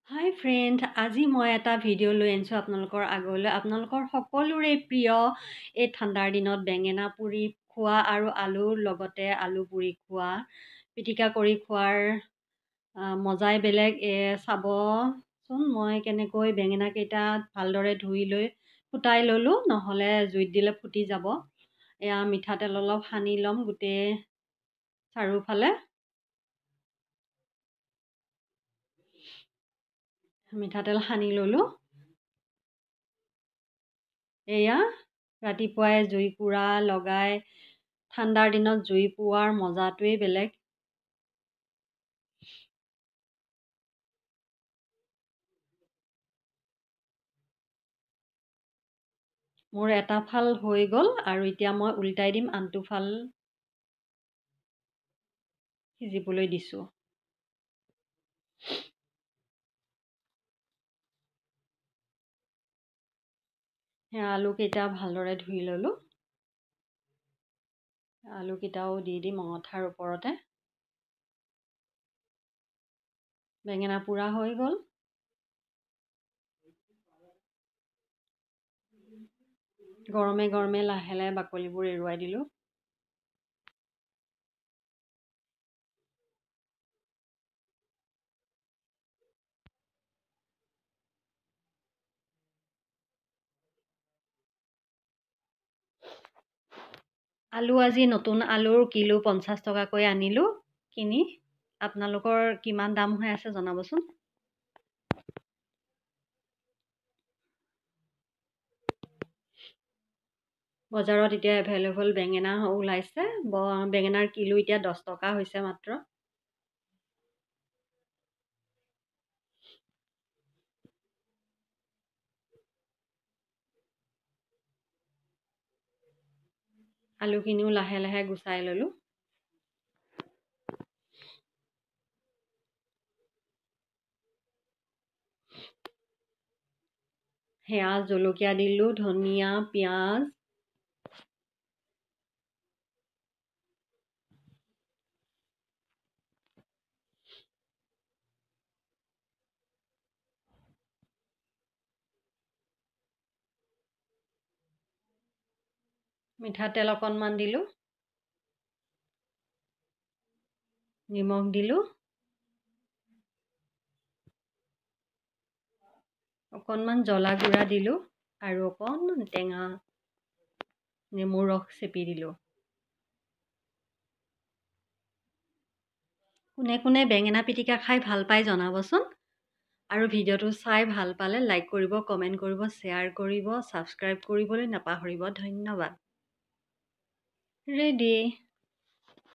হাই friend, আজি মই এটা ভিডিঅ' লৈ আনিছোঁ আপোনালোকৰ আগলৈ। আপোনালোকৰ সকলোৰে প্ৰিয় এই ঠাণ্ডাৰ দিনত বেঙেনা পুৰি খোৱা আৰু আলুৰ লগতে আলু পুৰি খোৱা, পিটিকা কৰি খোৱাৰ মজাই বেলেগ। চাবচোন মই কেনেকৈ বেঙেনাকেইটা ভালদৰে ধুই লৈ ফুটাই ল'লোঁ, নহ'লে জুইত দিলে ফুটি যাব। এয়া মিঠাতেল অলপ সানি ল'ম গোটেই চাৰিওফালে। মিঠাতেল সানি ল'লোঁ। এয়া ৰাতিপুৱাই জুই পুৰা লগাই ঠাণ্ডাৰ দিনত জুই পোৱাৰ মজাটোৱেই বেলেগ। মোৰ এটা ফাল হৈ গ'ল আৰু এতিয়া মই উল্টাই দিম, আনটো ফাল সিজিবলৈ দিছোঁ। সেয়া আলুকেইটা ভালদৰে ধুই ল'লোঁ। আলুকেইটাও দি দিম অঙঠাৰ ওপৰতে। বেঙেনা পোৰা হৈ গ'ল। গৰমে গৰমে লাহে লাহে বাকলিবোৰ এৰুৱাই দিলোঁ। আলু আজি নতুন আলুৰ কিলো 50 টকাকৈ আনিলোঁ কিনি। আপোনালোকৰ কিমান দাম হৈ আছে জনাবচোন। বজাৰত এতিয়া এভেইলেবল বেঙেনা ওলাইছে। বেঙেনাৰ কিলো এতিয়া 10 টকা হৈছে মাত্ৰ। আলুখিনিও লাহে লাহে গুচাই ল'লোঁ। সেয়া জলকীয়া দিলোঁ, ধনিয়া, পিঁয়াজ, মিঠাতেল অকণমান দিলোঁ, নিমখ দিলোঁ, অকণমান জ্বলা গুড়া দিলোঁ আৰু অকণমান টেঙা নেমুৰ ৰস চেপি দিলোঁ। কোনে কোনে বেঙেনা পিটিকা খাই ভাল পায় জনাবচোন। আৰু ভিডিঅ'টো চাই ভাল পালে লাইক কৰিব, কমেণ্ট কৰিব, শ্বেয়াৰ কৰিব, ছাবস্ক্ৰাইব কৰিবলৈ নাপাহৰিব। ধন্যবাদ। ৰেডি।